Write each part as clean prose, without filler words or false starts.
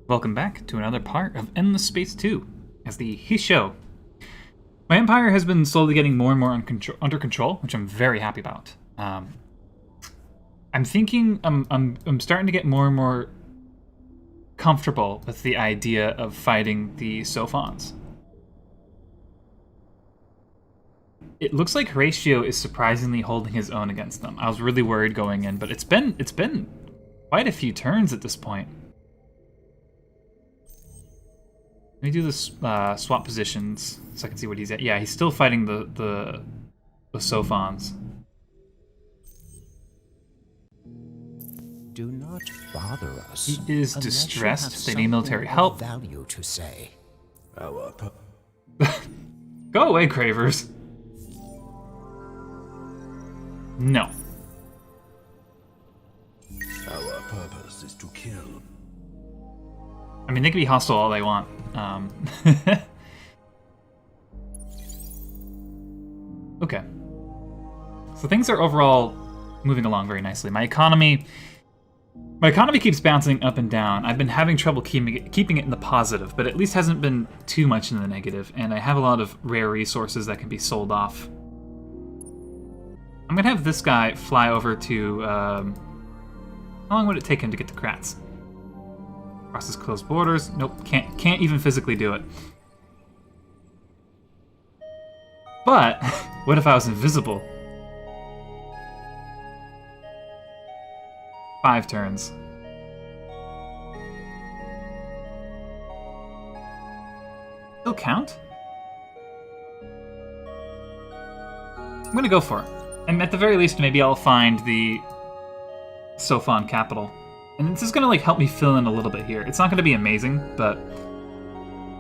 Welcome back to another part of Endless Space 2 as the Hissho. My empire has been slowly getting more and more under control, which I'm very happy about. I'm thinking I'm starting to get more and more comfortable with the idea of fighting the Sophons. It looks like Hissho is surprisingly holding his own against them. I was really worried going in, but it's been quite a few turns at this point. Let me do this swap positions so I can see what he's at. Yeah, he's still fighting the Sophons. Do not bother us. He is distressed. They need military help. Value to say. Go away, Cravers. No. Our purpose is to kill. I mean, they can be hostile all they want. Okay. So things are overall moving along very nicely. My economy keeps bouncing up and down. I've been having trouble keeping it in the positive, but at least hasn't been too much in the negative, and I have a lot of rare resources that can be sold off. I'm gonna have this guy fly over to, how long would it take him to get to Kratz? Crosses closed borders. Nope, can't even physically do it. But, what if I was invisible? 5 turns. Still count? I'm gonna go for it. And at the very least, maybe I'll find the Sophon capital. And this is gonna like help me fill in a little bit here. It's not gonna be amazing, but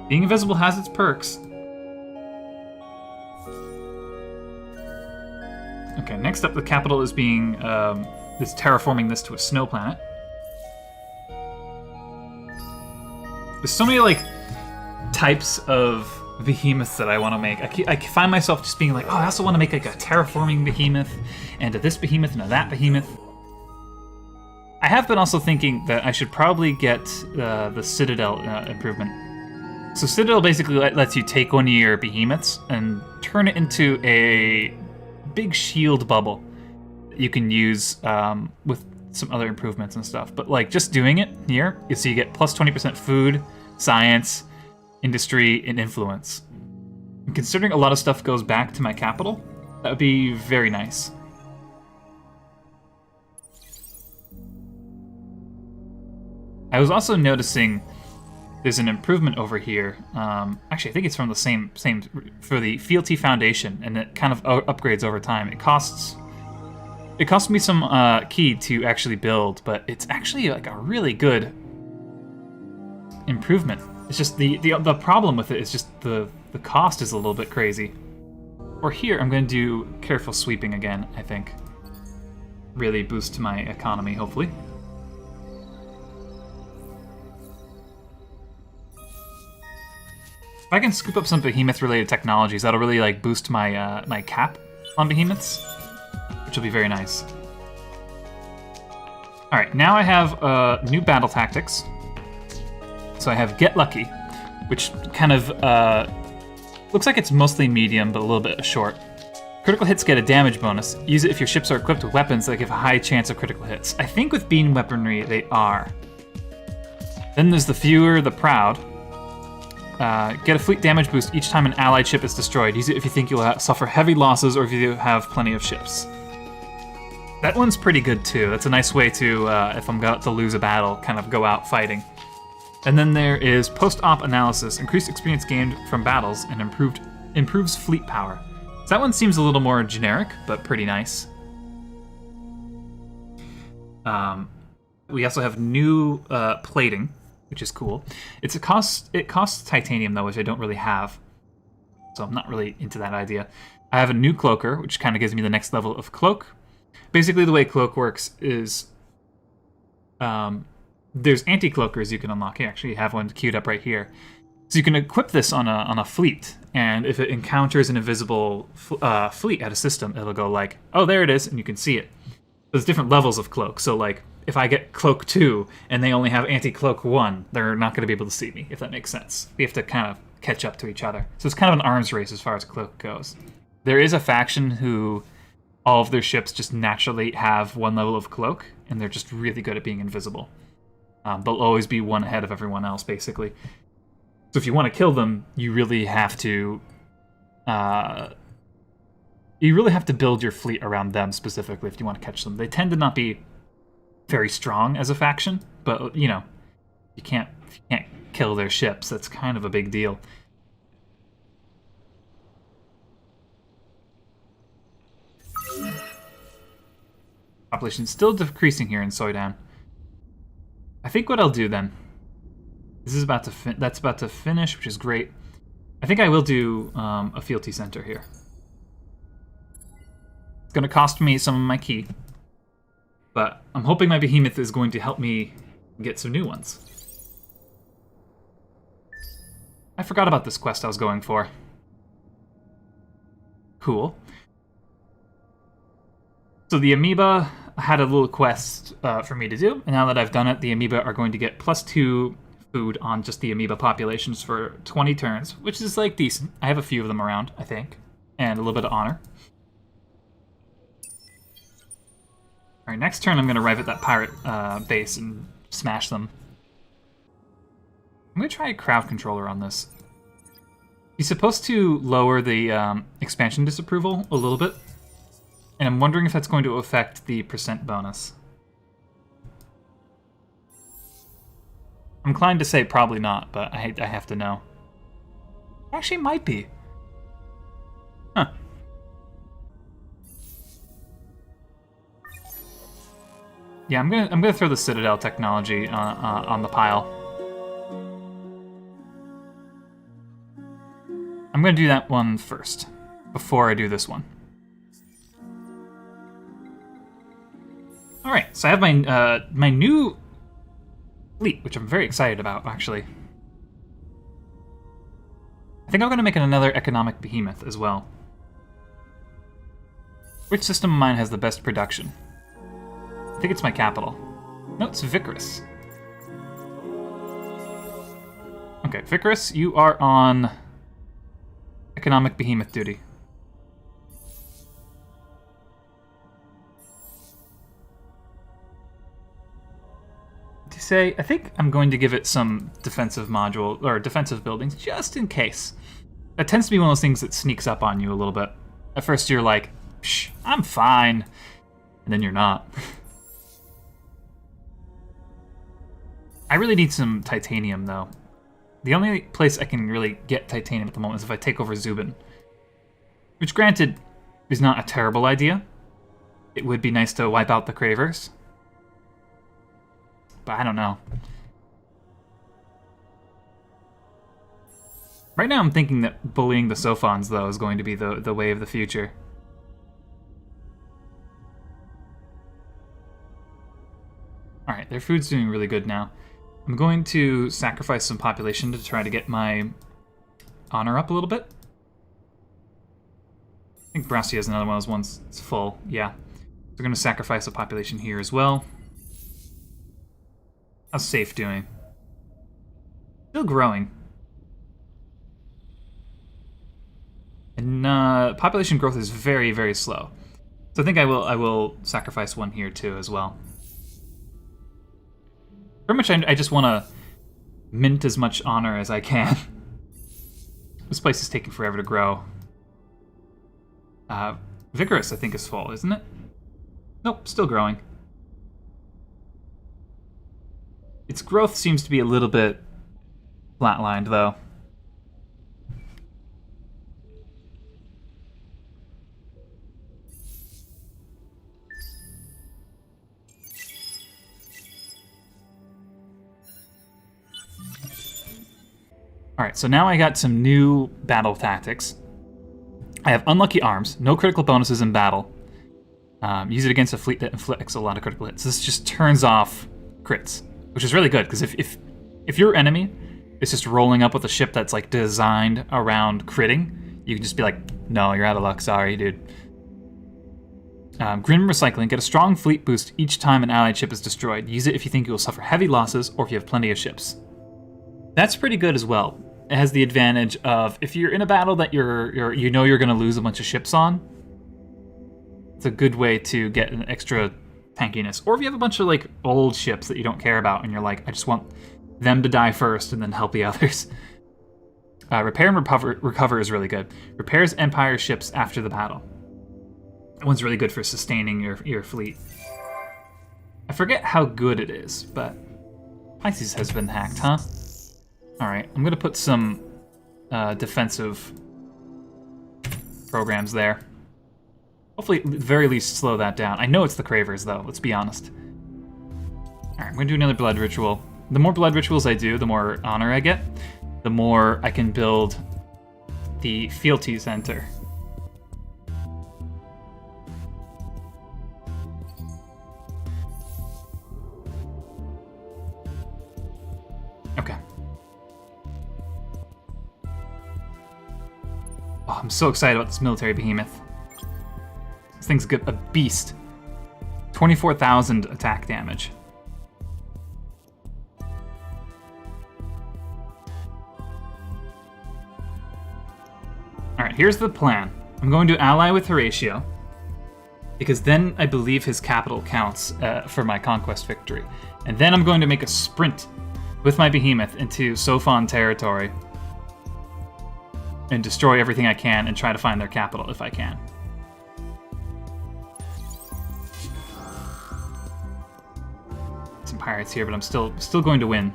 being invisible has its perks. Okay, next up, the capital is being is terraforming this to a snow planet. There's so many like types of behemoths that I want to make. I find myself just being like, oh, I also want to make like a terraforming behemoth, and a this behemoth, and a that behemoth. I have been also thinking that I should probably get the Citadel improvement. So Citadel basically lets you take one of your behemoths and turn it into a big shield bubble that you can use with some other improvements and stuff. But like just doing it here, so you get plus 20% food, science, industry, and influence. And considering a lot of stuff goes back to my capital, that would be very nice. I was also noticing there's an improvement over here. Actually, I think it's from the same for the Fealty Foundation, and it kind of upgrades over time. It costs me some key to actually build, but it's actually like a really good improvement. It's just the problem with it is just the cost is a little bit crazy. Or here, I'm going to do careful sweeping again, I think. Really boost my economy, hopefully. If I can scoop up some behemoth-related technologies, that'll really like boost my my cap on behemoths, which will be very nice. All right, now I have new battle tactics. So I have Get Lucky, which kind of looks like it's mostly medium, but a little bit short. Critical hits get a damage bonus. Use it if your ships are equipped with weapons that give a high chance of critical hits. I think with beam weaponry, they are. Then there's the Fewer the Proud. Get a fleet damage boost each time an allied ship is destroyed. Use it if you think you'll suffer heavy losses or if you have plenty of ships. That one's pretty good too. That's a nice way to, if I'm about to lose a battle, kind of go out fighting. And then there is post-op analysis. Increased experience gained from battles and improves fleet power. So that one seems a little more generic, but pretty nice. We also have new plating, which is cool. It costs titanium though, which I don't really have, so I'm not really into that idea. I have a new cloaker, which kind of gives me the next level of cloak. Basically, the way cloak works is there's anti-cloakers you can unlock. I actually have one queued up right here. So you can equip this on a fleet, and if it encounters an invisible fleet at a system, it'll go like, oh, there it is, and you can see it. There's different levels of cloak. So like if I get cloak 2 and they only have anti-cloak 1, they're not going to be able to see me, if that makes sense. We have to kind of catch up to each other. So it's kind of an arms race as far as cloak goes. There is a faction who all of their ships just naturally have 1 level of cloak, and they're just really good at being invisible. They'll always be 1 ahead of everyone else, basically. So if you want to kill them, you really have to build your fleet around them specifically if you want to catch them. They tend to not be very strong as a faction, but you know, if you can't kill their ships, that's kind of a big deal. Population still decreasing here in Soidan. I think what I'll do then, this is about to that's about to finish, which is great. I think I will do a fealty center here. It's going to cost me some of my key, but I'm hoping my behemoth is going to help me get some new ones. I forgot about this quest I was going for. Cool. So the amoeba had a little quest for me to do, and now that I've done it, the amoeba are going to get +2 food on just the amoeba populations for 20 turns, which is like decent. I have a few of them around, I think, and a little bit of honor. Alright, next turn I'm going to arrive at that pirate base and smash them. I'm going to try a crowd controller on this. He's supposed to lower the expansion disapproval a little bit, and I'm wondering if that's going to affect the % bonus. I'm inclined to say probably not, but I have to know. Actually, it might be. Huh. Yeah, I'm gonna throw the Citadel technology on the pile. I'm gonna do that one first, before I do this one. All right, so I have my my new fleet, which I'm very excited about, actually. I think I'm gonna make another economic behemoth as well. Which system of mine has the best production? I think it's my capital. No, it's Vicarus. Okay, Vicarus, you are on economic behemoth duty. To say, I think I'm going to give it some defensive module, or defensive buildings, just in case. That tends to be one of those things that sneaks up on you a little bit. At first you're like, shh, I'm fine. And then you're not. I really need some titanium, though. The only place I can really get titanium at the moment is if I take over Zubin. Which, granted, is not a terrible idea. It would be nice to wipe out the Cravers. But I don't know. Right now I'm thinking that bullying the Sophons, though, is going to be the way of the future. Alright, their food's doing really good now. I'm going to sacrifice some population to try to get my honor up a little bit. I think Brassi has another one of those ones. It's full, yeah. So we're going to sacrifice a population here as well. How's Safe doing? Still growing. And population growth is very, very slow. So I think I will sacrifice one here too as well. Pretty much I just want to mint as much honor as I can. This place is taking forever to grow. Vicarus, I think, is full, isn't it? Nope, still growing. Its growth seems to be a little bit flatlined, though. Alright, so now I got some new battle tactics. I have Unlucky Arms, no critical bonuses in battle. Use it against a fleet that inflicts a lot of critical hits. This just turns off crits, which is really good, because if your enemy is just rolling up with a ship that's like designed around critting, you can just be like, no, you're out of luck, sorry, dude. Grim Recycling. Get a strong fleet boost each time an allied ship is destroyed. Use it if you think you will suffer heavy losses or if you have plenty of ships. That's pretty good as well. It has the advantage of if you're in a battle that you know you're going to lose a bunch of ships on, it's a good way to get an extra tankiness. Or if you have a bunch of like old ships that you don't care about and you're like, I just want them to die first and then help the others. Repair and recover is really good. Repairs Empire ships after the battle. That one's really good for sustaining your fleet. I forget how good it is, but Pisces has been hacked, huh? Alright, I'm gonna put some defensive programs there. Hopefully, at the very least, slow that down. I know it's the Cravers, though, let's be honest. Alright, I'm gonna do another blood ritual. The more blood rituals I do, the more honor I get. The more I can build the fealty center. Okay. Oh, I'm so excited about this military behemoth. This thing's good, a beast. 24,000 attack damage. Alright, here's the plan. I'm going to ally with Horatio, because then I believe his capital counts for my conquest victory. And then I'm going to make a sprint with my behemoth into Sofon territory and destroy everything I can and try to find their capital if I can. Some pirates here, but I'm still going to win.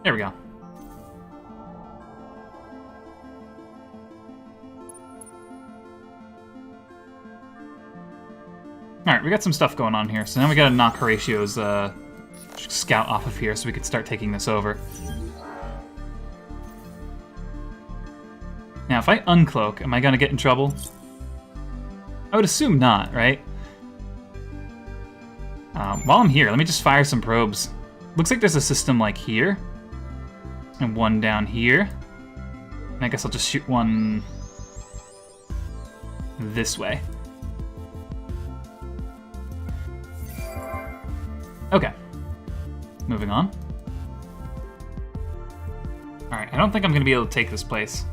There we go. Alright, we got some stuff going on here, so now we gotta knock Horatio's scout off of here so we can start taking this over. Now, if I uncloak, am I gonna get in trouble? I would assume not, right? While I'm here, let me just fire some probes. Looks like there's a system like here, and one down here. And I guess I'll just shoot one this way. Okay. Moving on. Alright, I don't think I'm going to be able to take this place.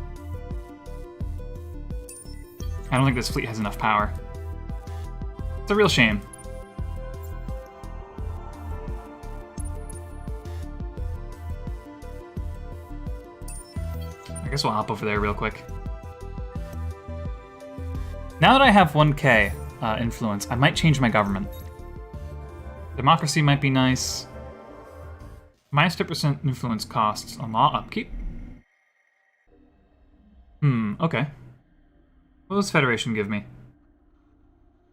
I don't think this fleet has enough power. It's a real shame. I guess we'll hop over there real quick. Now that I have 1k influence, I might change my government. Democracy might be nice. Minus 2% influence costs on law upkeep. Okay. What does Federation give me?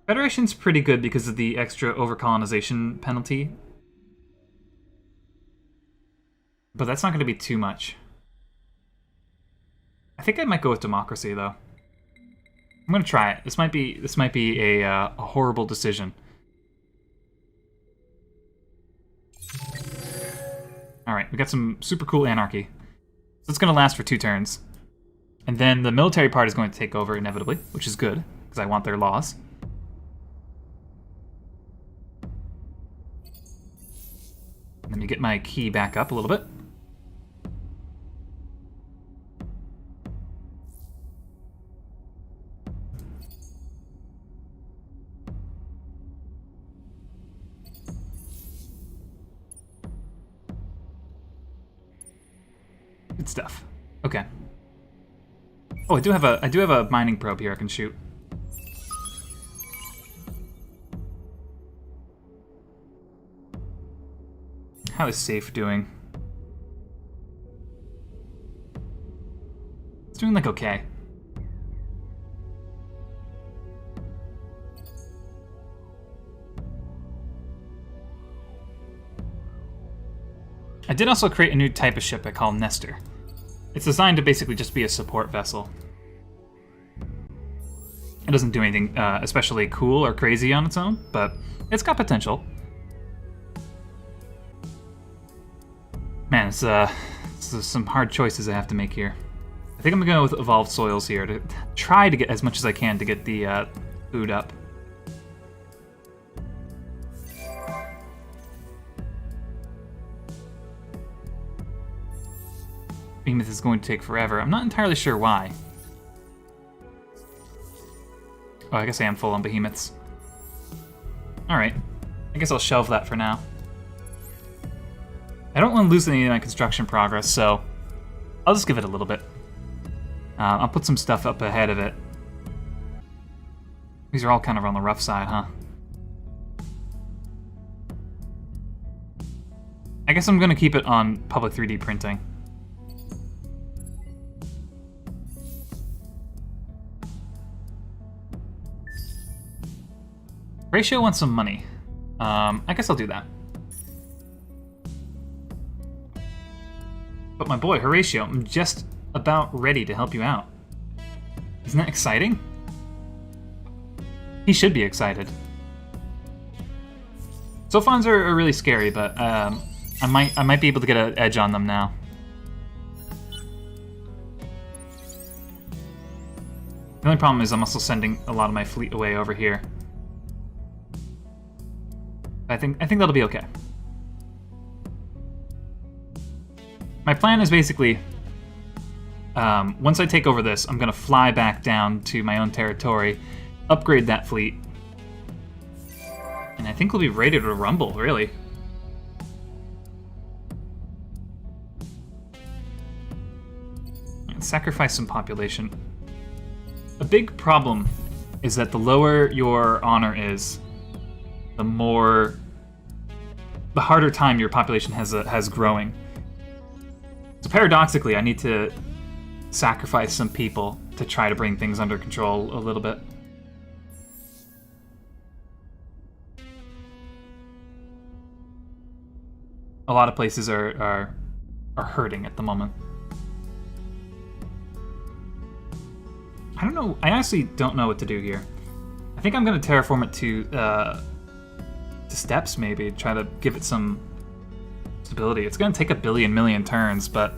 Federation's pretty good because of the extra overcolonization penalty. But that's not going to be too much. I think I might go with democracy, though. I'm going to try it. This might be a horrible decision. Alright, we got some super cool anarchy. So it's going to last for 2 turns. And then the military part is going to take over inevitably, which is good, because I want their laws. Let me get my key back up a little bit. Good stuff. Okay. Oh, I do have a mining probe here I can shoot. How is Safe doing? It's doing like okay. I did also create a new type of ship I call Nestor. It's designed to basically just be a support vessel. It doesn't do anything especially cool or crazy on its own, but it's got potential. Man, it's some hard choices I have to make here. I think I'm gonna go with evolved soils here to try to get as much as I can to get the food up. Behemoth is going to take forever. I'm not entirely sure why. Oh, I guess I am full on behemoths. Alright. I guess I'll shelve that for now. I don't want to lose any of my construction progress, so I'll just give it a little bit. I'll put some stuff up ahead of it. These are all kind of on the rough side, huh? I guess I'm going to keep it on public 3D printing. Ratio wants some money. I guess I'll do that. But my boy, Horatio, I'm just about ready to help you out. Isn't that exciting? He should be excited. Sophons are really scary, but I might be able to get an edge on them now. The only problem is I'm also sending a lot of my fleet away over here. I think that'll be okay. My plan is basically, once I take over this, I'm gonna fly back down to my own territory, upgrade that fleet, and I think we'll be ready to rumble, really. And sacrifice some population. A big problem is that the lower your honor is, the harder time your population has growing. So paradoxically, I need to sacrifice some people to try to bring things under control a little bit. A lot of places are hurting at the moment. I don't know. I honestly don't know what to do here. I think I'm going to terraform it to steps, maybe. Try to give it some stability. It's going to take a billion million turns, but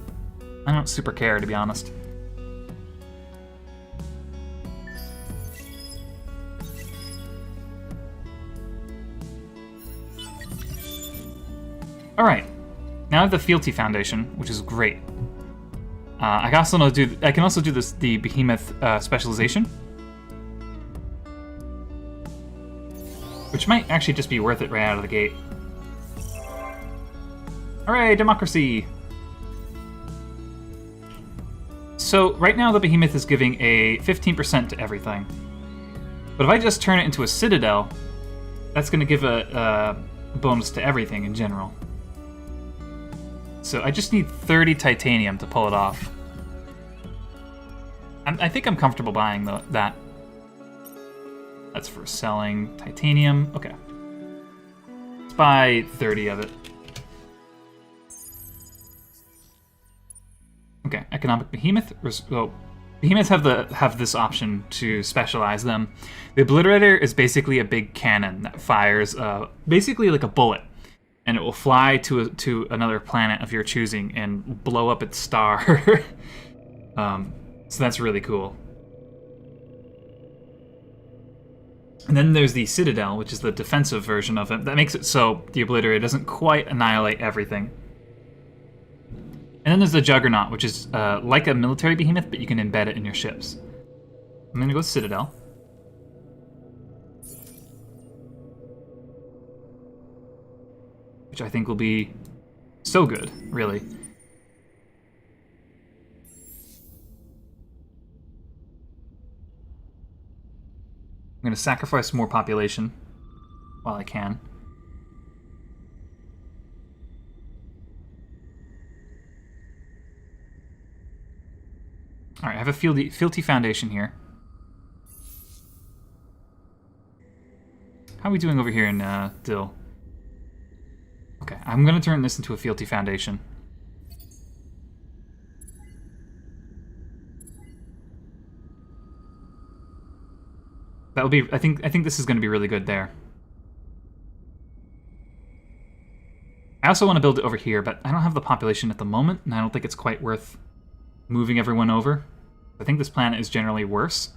I don't super care, to be honest. Alright, now I have the Fealty Foundation, which is great. I can also do the Behemoth specialization, which might actually just be worth it right out of the gate. Hooray, democracy! So right now the Behemoth is giving a 15% to everything. But if I just turn it into a Citadel, that's going to give a bonus to everything in general. So I just need 30 titanium to pull it off. I think I'm comfortable buying that. That's for selling titanium. Okay. Let's buy 30 of it. Okay, economic behemoth. Well, behemoths have this option to specialize them. The obliterator is basically a big cannon that fires basically like a bullet, and it will fly to another planet of your choosing and blow up its star. So that's really cool. And then there's the Citadel, which is the defensive version of it. That makes it so the Obliterator doesn't quite annihilate everything. And then there's the Juggernaut, which is like a military behemoth, but you can embed it in your ships. I'm gonna go with Citadel. Which I think will be so good, really. I'm going to sacrifice more population while I can. Alright, I have a Fealty Foundation here. How are we doing over here in Dill? Okay, I'm going to turn this into a Fealty Foundation. That'll be. I think this is going to be really good there. I also want to build it over here, but I don't have the population at the moment, and I don't think it's quite worth moving everyone over. I think this planet is generally worse.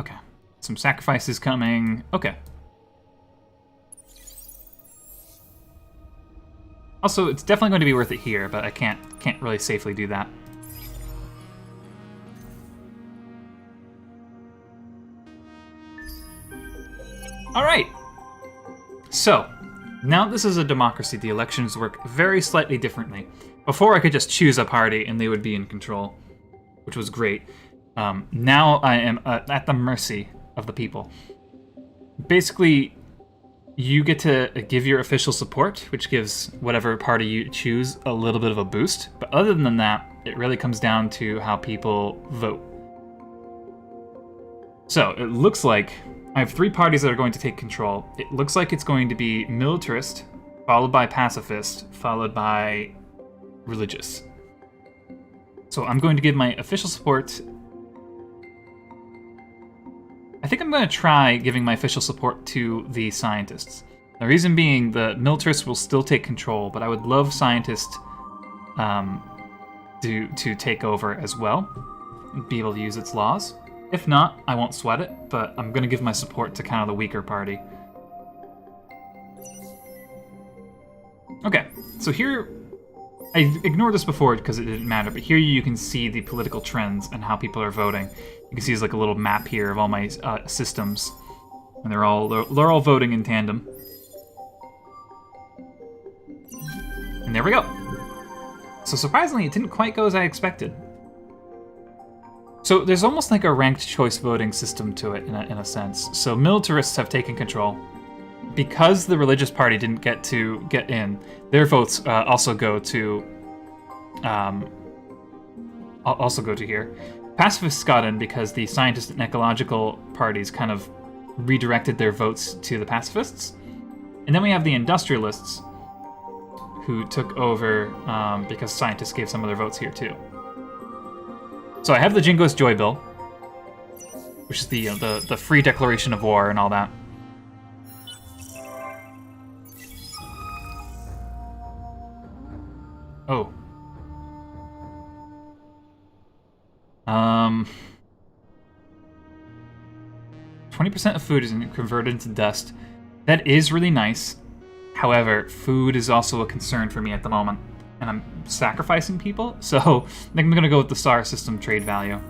Okay. Some sacrifices coming. Okay. Also, it's definitely going to be worth it here, but I can't really safely do that. All right. So, now this is a democracy. The elections work very slightly differently. Before, I could just choose a party and they would be in control, which was great. Now I am at the mercy of the people. Basically, you get to give your official support, which gives whatever party you choose a little bit of a boost. But other than that, it really comes down to how people vote. So it looks like I have 3 parties that are going to take control. It looks like it's going to be militarist, followed by pacifist, followed by religious. So I'm going to give my official support. I think I'm going to try giving my official support to the scientists. The reason being, the militarists will still take control, but I would love scientists to take over as well, and be able to use its laws. If not, I won't sweat it, but I'm going to give my support to kind of the weaker party. Okay, so here, I ignored this before because it didn't matter, but here you can see the political trends and how people are voting. You can see there's like a little map here of all my systems, and they're all voting in tandem. And there we go. So surprisingly, it didn't quite go as I expected. So there's almost like a ranked choice voting system to it in a sense. So militarists have taken control. Because the religious party didn't get in, their votes also go to here. Pacifists got in because the scientist and ecological parties kind of redirected their votes to the pacifists. And then we have the industrialists who took over because scientists gave some of their votes here too. So I have the Jingo's Joy Bill, which is the free declaration of war and all that. Oh. 20% of food is converted into dust. That is really nice. However, food is also a concern for me at the moment, and I'm sacrificing people, so I think I'm gonna go with the star system trade value.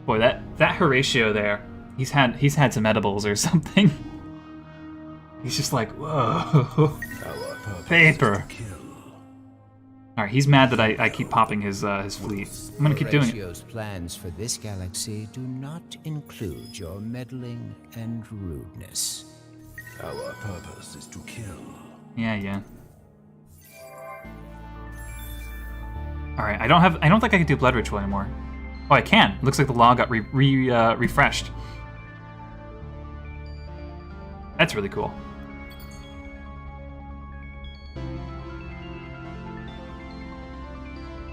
Boy, that Horatio there, he's had some edibles or something. He's just like, whoa, paper. Alright, he's mad that I keep popping his fleet. I'm gonna keep doing it. Horatio's plans for this galaxy do not include your meddling and rudeness. Our purpose is to kill. Yeah. Alright, I don't think I can do blood ritual anymore. Oh, I can. Looks like the law got refreshed. That's really cool.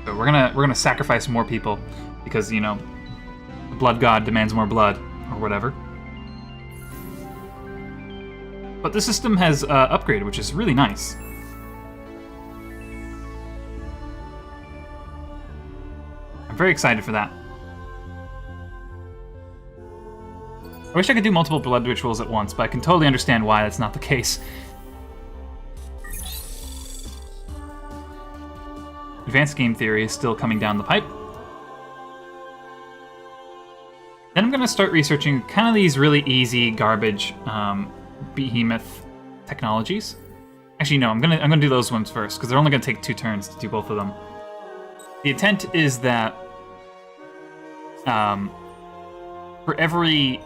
So we're gonna sacrifice more people because, you know, the blood god demands more blood or whatever. But the system has upgraded, which is really nice. I'm very excited for that. I wish I could do multiple blood rituals at once, but I can totally understand why that's not the case. Advanced game theory is still coming down the pipe. Then I'm going to start researching kind of these really easy garbage behemoth technologies. Actually, no, I'm gonna do those ones first because they're only going to take 2 turns to do both of them. The intent is that for every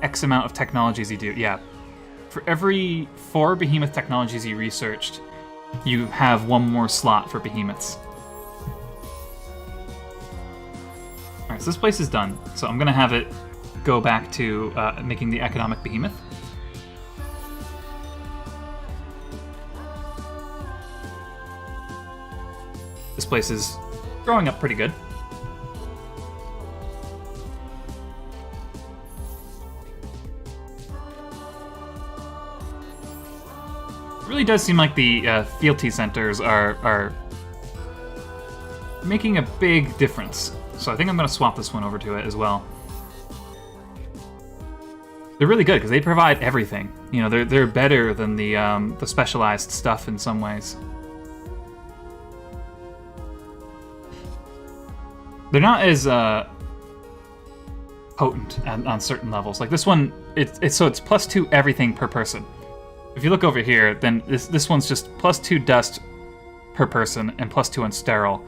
X amount of technologies you do, for every 4 behemoth technologies you researched, you have 1 more slot for behemoths. Alright, so this place is done. So I'm gonna have it go back to making the economic behemoth. This place is growing up pretty good. really does seem like the fealty centers are making a big difference. So I think I'm going to swap this one over to it as well. They're really good because they provide everything. You know, they're better than the specialized stuff in some ways. They're not as potent on certain levels. Like this one, it's +2 everything per person. If you look over here, then this one's just +2 dust per person and +2 on sterile.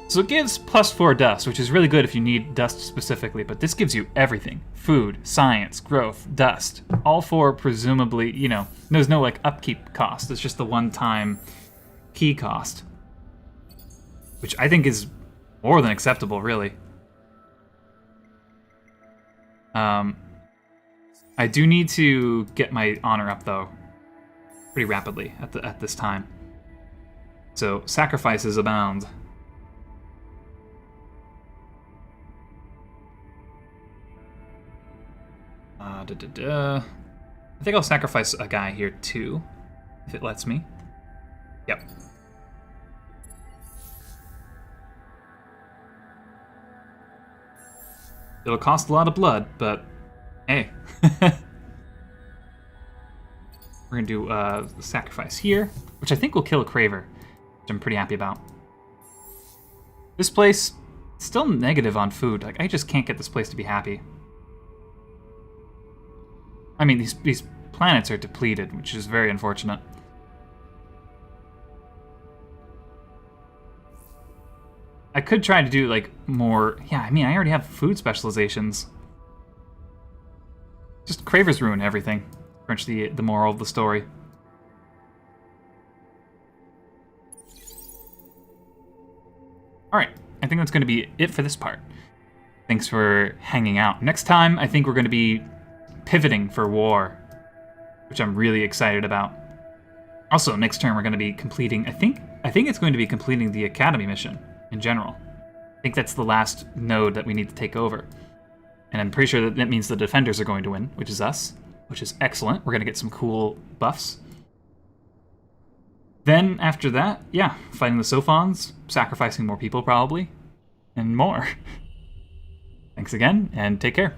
So it gives +4 dust, which is really good if you need dust specifically, but this gives you everything. Food, science, growth, dust. All for presumably, you know, there's no like upkeep cost. It's just the one-time key cost. Which I think is more than acceptable, really. I do need to get my honor up, though, pretty rapidly at this time. So, sacrifices abound. I think I'll sacrifice a guy here too, if it lets me. Yep. It'll cost a lot of blood, but hey. We're gonna do the sacrifice here, which I think will kill a Craver, which I'm pretty happy about. This place, still negative on food. Like, I just can't get this place to be happy. I mean, these planets are depleted, which is very unfortunate. I could try to do, like, more... Yeah, I mean, I already have food specializations. Just Cravers ruin everything. Pretty much the moral of the story. Alright, I think that's going to be it for this part. Thanks for hanging out. Next time, I think we're going to be pivoting for war, which I'm really excited about. Also, next turn we're going to be completing, I think it's going to be completing the Academy mission in general. I think that's the last node that we need to take over. And I'm pretty sure that means the defenders are going to win, which is us, which is excellent. We're going to get some cool buffs. Then, after that, yeah, fighting the Sophons, sacrificing more people probably, and more. Thanks again, and take care.